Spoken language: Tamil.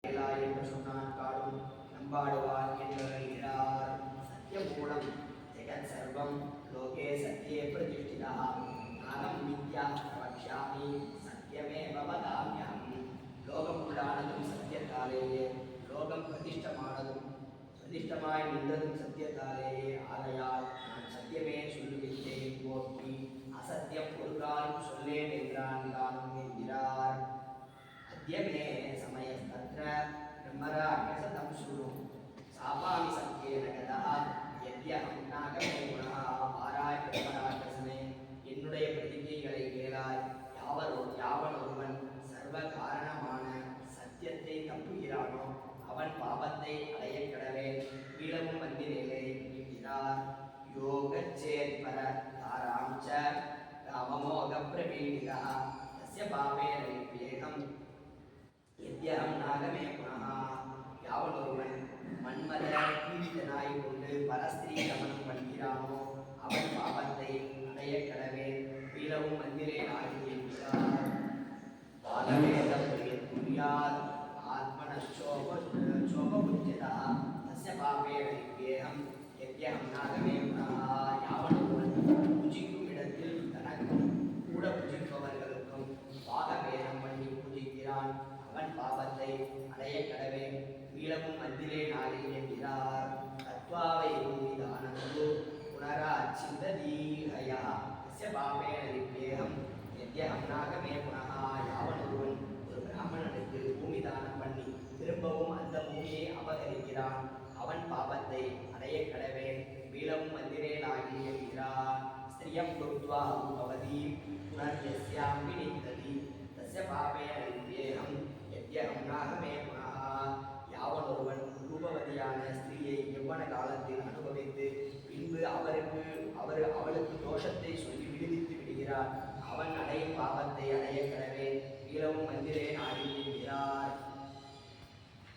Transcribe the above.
என்று சொன்னான் காடும் நம்பாடுவார் என்று அறிகிறார். சத்தியமூலம் ஜெகத் சர்வம் லோகே சத்யே பிரதிஷ்டிதா நாகம் வித்யா பிரவக்ஷ்யாமி சத்தியமேவ வதாம்யஹம். லோகம் உண்டானதும் சத்தியத்தாலேயே, லோகம் பிரதிஷ்டமாய் நின்றதும் சத்தியத்தாலேயே. ஆகையால் நான் சத்தியமே சொல்லுகின்றேன் போற்றி. அசத்தியம் ஒரு காலம் சொல்லேன் என்றான் காணும் என்கிறார். அத்யமே சமயஸ்தத்ர பிரம்மராஜசதம் சுரு சாபாமி சத்யேன கதா யத்யஹம் நாகமே குணா பாராய் பிரம்மராஜசனே. என்னுடைய பிரதிஜைகளை கேளாய். யாவன் ஒருவன் சர்வ காரணமான சத்தியத்தை தப்புகிறானோ அவன் பாபத்தை அடையக் கடவே. வீழவும் வந்தினேலே என்கிறார். யோகச்சேத்பர தாராம் ச ராமமோக பிரவீணிகா தஸ்ய பாவேன விவேகம் யத்யஹம் நாகமே குணா. யாவன் ஒருவன் மன்மத பீடிதனாய் கொண்டு பரஸ்திரீ கமனம் பண்ணுகிறானோ அவன் பாபத்தை அடைய கடவே. வீழவும் மந்திரேன் ஆகி என்கிறார். பாலவேதம் ஆத்மனோபுத்தியதா தஸ்ய பாவேன விவேகம் யத்யஹம் நாகமே குணா. யாவன் ஒருவன் பூஜிக்கும் இடத்தில் தனக்கும் கூட பூஜிப்பவர்களுக்கும் பாகவேதம் பண்ணி பூஜிக்கிறான் அவன் பாவத்தை அடைய கடவே. வீழவும் மந்திரே நாளை என்கிறார். தத்வாவை பூமிதானந்து புனராச்சிந்ததீஹயா தஸ்ய பாவேன விவேகம் யத்யஹம் நாகமே குணா. யாவன் ஒருவன் ஒரு பிராமணனுக்கு பூமி தானம் பண்ணி திரும்பவும் அந்த பூமியை அபகரிக்கிறான் அவன் பாவத்தை அடைய கடவே. வீழவும் மந்திரே நாளை என்கிறார். ஸ்திரியம் குருத்வா பவதி புனர்யஸ்யாம் வினித்ததி தஸ்ய பாவேன விவேகம் யத்யஹம் நாகமே குணா. யாவன் ஒருவன் ரூபவதியான ஸ்திரீயை யௌவன காலத்தில் அனுபவித்து பின்பு அவளுக்கு தோஷத்தை சொல்லி விடுவித்து விடுகிறார் அவன் அடையும் பாவத்தை அடைய